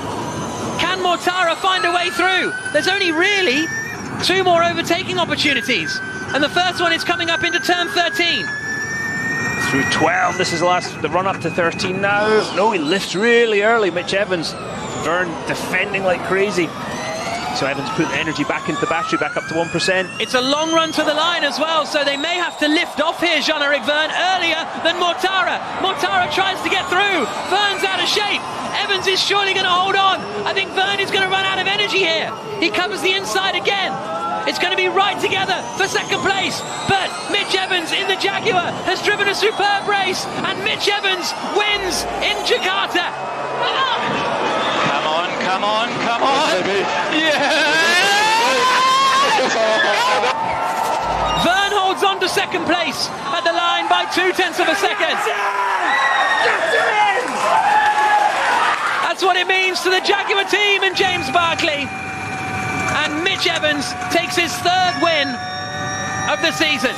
Speaker 1: Can Mortara find a way through? There's only really 2 more overtaking opportunities, and the first one is coming up into turn 13.
Speaker 2: Through 12, this is the run up to 13 now. No, he lifts really early, Mitch Evans. Verne defending like crazy. So Evans put the energy back into the battery, back up to 1%.
Speaker 1: It's a long run to the line as well, so they may have to lift off here, Jean-Eric Verne, earlier than Mortara. Mortara tries to get through. Verne's out of shape. Evans is surely going to hold on. I think Verne is going to run out of energy here. He covers the inside again. It's going to be right together for second place, but Mitch Evans in the Jaguar has driven a superb race, and Mitch Evans wins in Jakarta.
Speaker 4: Come on, come on, come on!
Speaker 1: Verne holds on to second place at the line by 0.2 of a second. That's what it means to the Jaguar team and James Barclay. And Mitch Evans takes his 3rd win of the season.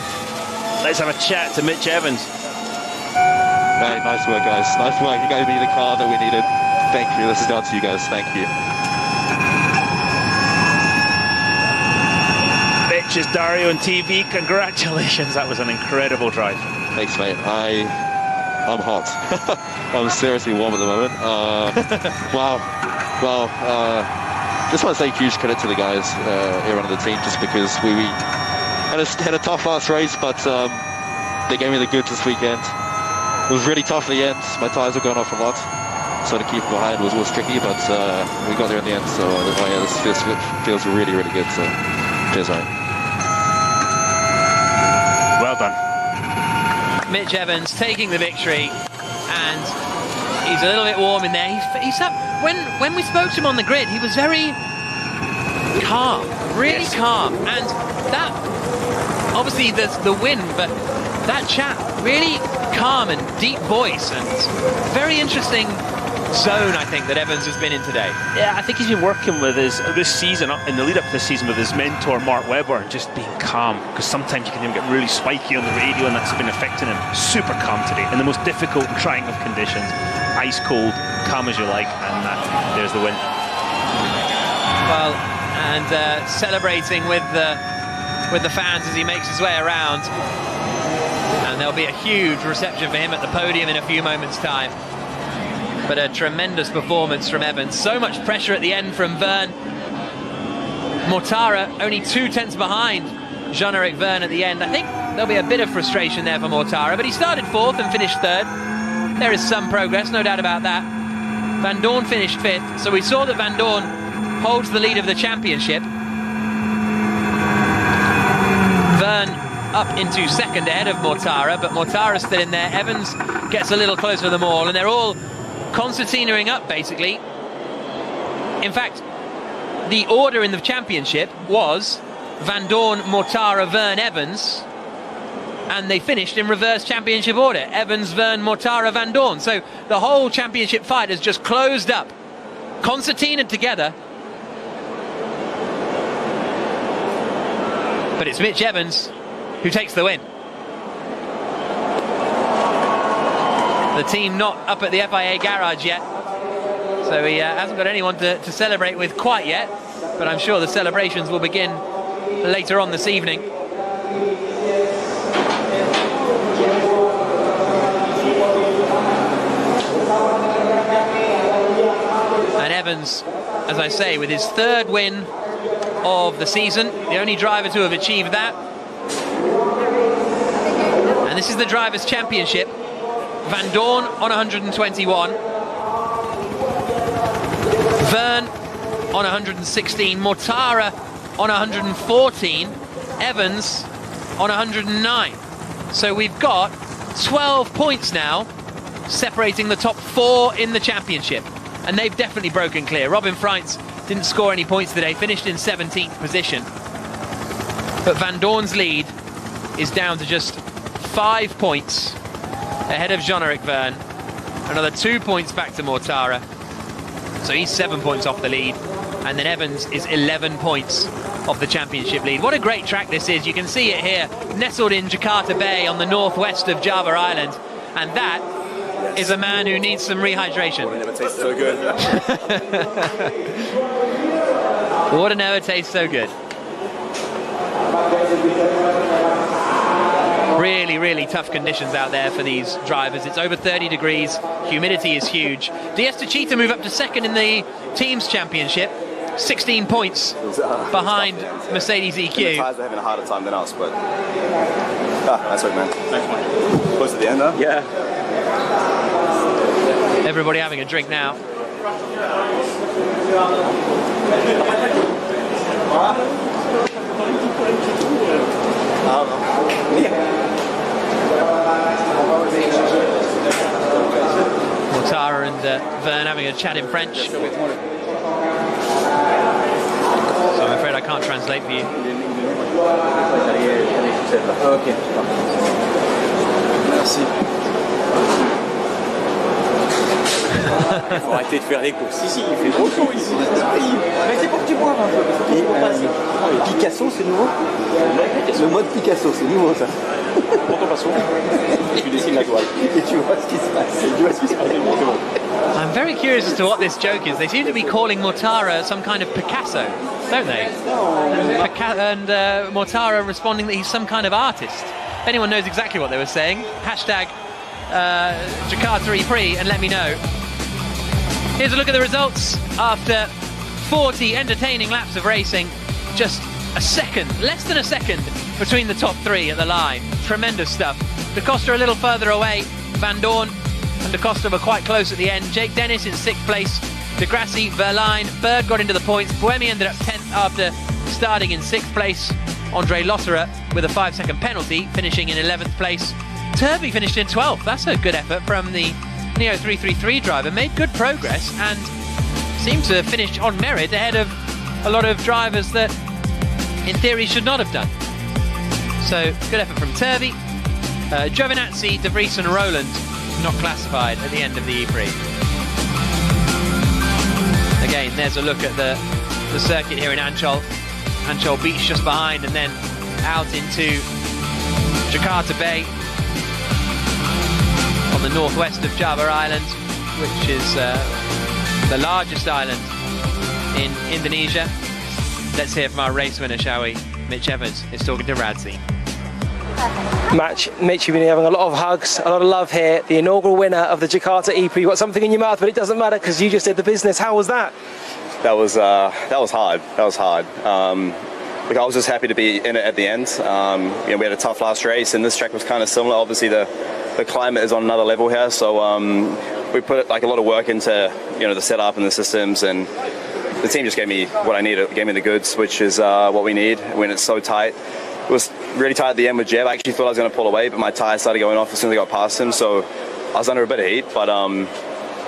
Speaker 2: Let's have a chat to Mitch Evans.
Speaker 6: Hey, nice work, guys. Nice work. You gave me the car that we needed. Thank you. This is down to you guys. Thank you.
Speaker 2: Mitch is Dario on TV. Congratulations. That was an incredible drive.
Speaker 6: Thanks, mate. I'm hot. I'm seriously warm at the moment. Wow. Well, just want to say huge credit to the guys here on the team, just because we had a tough last race, but they gave me the goods this weekend. It was really tough at the end. My tyres were going off a lot, so to keep behind was tricky, but we got there in the end. So yeah, this feels really, really good. So cheers, mate.
Speaker 2: Well done.
Speaker 1: Mitch Evans taking the victory, and he's a little bit warm in there. He's up. When we spoke to him on the grid, he was very calm, really calm, and that obviously there's the win, but that chat, really calm and deep voice, and very interesting zone, I think, that Evans has been in today.
Speaker 2: Yeah, I think he's been working with this season, in the lead up to this season, with his mentor Mark Webber, and just being calm, because sometimes you can even get really spiky on the radio, and that's been affecting him. Super calm today in the most difficult and trying of conditions. Ice cold, calm as you like, and there's the win.
Speaker 1: Well, and celebrating with the fans as he makes his way around, and there'll be a huge reception for him at the podium in a few moments' time. But a tremendous performance from Evans. So much pressure at the end from Verne. Mortara only 0.2 behind Jean-Eric Verne at the end. I think there'll be a bit of frustration there for Mortara, but he started 4th and finished 3rd. There is some progress, no doubt about that. Van Dorn finished 5th, so we saw that Van Dorn holds the lead of the championship. Verne up into 2nd ahead of Mortara, but Mortara's still in there. Evans gets a little closer to them all, and they're all concertinaing up, basically. In fact, the order in the championship was Van Dorn, Mortara, Verne, Evans, and they finished in reverse championship order. Evans, Verne, Mortara, Van Dorn. So the whole championship fight has just closed up, concertinaed together. But it's Mitch Evans who takes the win. The team not up at the FIA garage yet, so he hasn't got anyone to celebrate with quite yet, but I'm sure the celebrations will begin later on this evening. And Evans, as I say, with his 3rd win of the season, the only driver to have achieved that. And this is the Drivers' Championship. Van Dorn on 121, Verne on 116, Mortara on 114, Evans on 109. So we've got 12 points now separating the top 4 in the championship, and they've definitely broken clear. Robin Freitz didn't score any points today, finished in 17th position, but Van Dorn's lead is down to just 5 points ahead of Jean-Eric Verne. Another 2 points back to Mortara, so he's 7 points off the lead, and then Evans is 11 points off the championship lead. What a great track this is. You can see it here, nestled in Jakarta Bay on the northwest of Java Island, and that is a man who needs some rehydration.
Speaker 7: It never tastes so good.
Speaker 1: Water never tastes so good. Really, really tough conditions out there for these drivers. It's over 30 degrees, humidity is huge. DS Techeetah move up to second in the Teams Championship, 16 points behind Mercedes EQ.
Speaker 7: The tyres are having a harder time than us, but nice work, man. Thanks, man. Close to the end, huh? Yeah.
Speaker 1: Everybody having a drink now. Mortara and Verne having a chat in French. So I'm afraid I can't translate for you.
Speaker 7: Il faut arrêter de faire les courses. Si, il fait trop chaud ici. Mais c'est pour que tu boives un peu, parce que c'est trop passer. Picasso, c'est nouveau. Le mode Picasso, c'est nouveau ça. Pour ton passant, tu dessines la toile. Et tu vois ce qui se passe. Tu vois ce qui se passe exactement.
Speaker 1: I'm very curious as to what this joke is. They seem to be calling Mortara some kind of Picasso, don't they? And Mortara responding that he's some kind of artist. If anyone knows exactly what they were saying, hashtag Jakarta Prix and let me know. Here's a look at the results after 40 entertaining laps of racing. Just a second, less than a second between the top three at the line. Tremendous stuff. Da Costa a little further away. Van Dorn and Da Costa were quite close at the end. Jake Dennis in 6th place. De Grassi, Verline, Berg got into the points. Buemi ended up 10th after starting in 6th place. Andre Lotterer with a 5-second penalty, finishing in 11th place. Turvey finished in 12th. That's a good effort from the Neo 333 driver. Made good progress and seemed to finish on merit ahead of a lot of drivers that in theory should not have done. So good effort from Turvey. Giovinazzi, De Vries and Roland not classified at the end of the E-Prix. Again, there's a look at the circuit here in Ancol. Ancol Beach just behind and then out into Jakarta Bay on the northwest of Java Island, which is the largest island in Indonesia. Let's hear from our race winner, shall we? Mitch Evans is talking to Radzi.
Speaker 8: Mitch, you've been having a lot of hugs, a lot of love here. The inaugural winner of the Jakarta E-Prix. You've got something in your mouth, but it doesn't matter because you just did the business. How was that?
Speaker 7: That was hard. That was hard. Look, I was just happy to be in it at the end. We had a tough last race, and this track was kind of similar. Obviously, the climate is on another level here, so we put like a lot of work into the setup and the systems, and the team just gave me what I needed. It gave me the goods, which is what we need when it's so tight. It was really tight at the end with Jeb. I actually thought I was going to pull away, but my tyre started going off as soon as I got past him, so I was under a bit of heat, but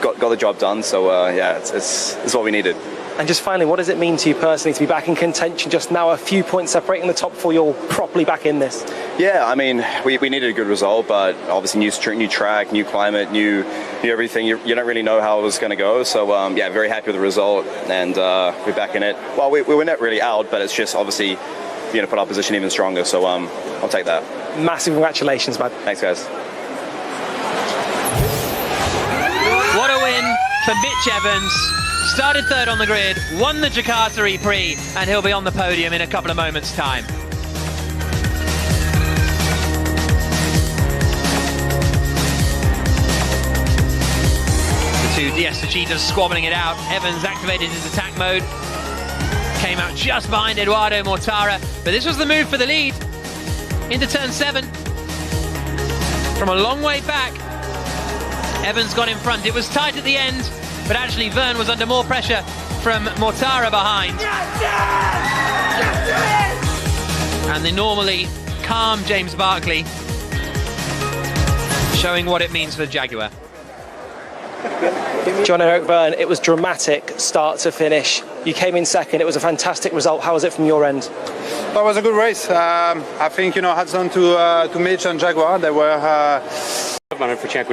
Speaker 7: got the job done. So yeah, it's what we needed.
Speaker 8: And just finally, what does it mean to you personally to be back in contention, just now a few points separating the top four? You're properly back in this. Yeah,
Speaker 7: I mean, we needed a good result, but obviously new track, new climate, new everything. You don't really know how it was going to go. So yeah, very happy with the result, and we're back in it. Well, we were not really out, but it's just obviously put our position even stronger. So I'll take that.
Speaker 8: Massive congratulations, man.
Speaker 7: Thanks, guys.
Speaker 1: What a win for Mitch Evans. Started third on the grid, won the Jakarta E-Prix, and he'll be on the podium in a couple of moments' time. The two DS Techeetahs squabbling it out. Evans activated his attack mode. Came out just behind Eduardo Mortara, but this was the move for the lead into turn 7. From a long way back, Evans got in front. It was tight at the end, but actually Verne was under more pressure from Mortara behind. And the normally calm James Barkley showing what it means for Jaguar.
Speaker 8: John-Eric Verne, it was dramatic start to finish. You came in second, it was a fantastic result. How was it from your end?
Speaker 9: Well, it was a good race. I think, hats on to Mitch and Jaguar. They were...
Speaker 10: Unfortunately, I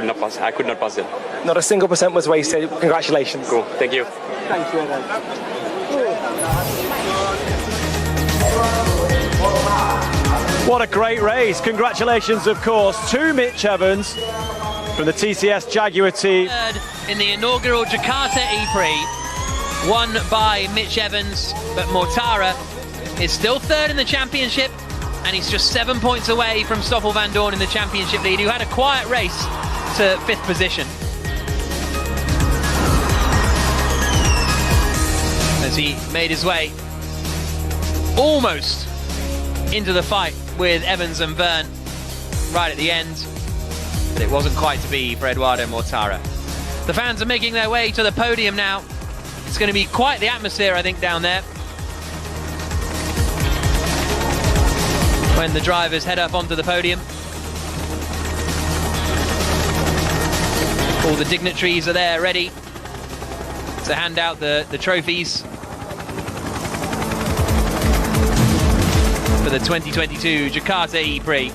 Speaker 10: could not pass it.
Speaker 8: Not a single percent was wasted. Congratulations.
Speaker 10: Cool, thank you.
Speaker 8: Thank you, Evans.
Speaker 11: What a great race. Congratulations, of course, to Mitch Evans. from the TCS Jaguar team.
Speaker 1: Third in the inaugural Jakarta E-Prix, won by Mitch Evans, but Mortara is still third in the championship, and he's just 7 points away from Stoffel van Dorn in the championship lead, who had a quiet race to 5th position. As he made his way almost into the fight with Evans and Verne right at the end, but it wasn't quite to be for Eduardo Mortara. The fans are making their way to the podium now. It's going to be quite the atmosphere, I think, down there when the drivers head up onto the podium. All the dignitaries are there ready to hand out the trophies for the 2022 Jakarta E-Prix.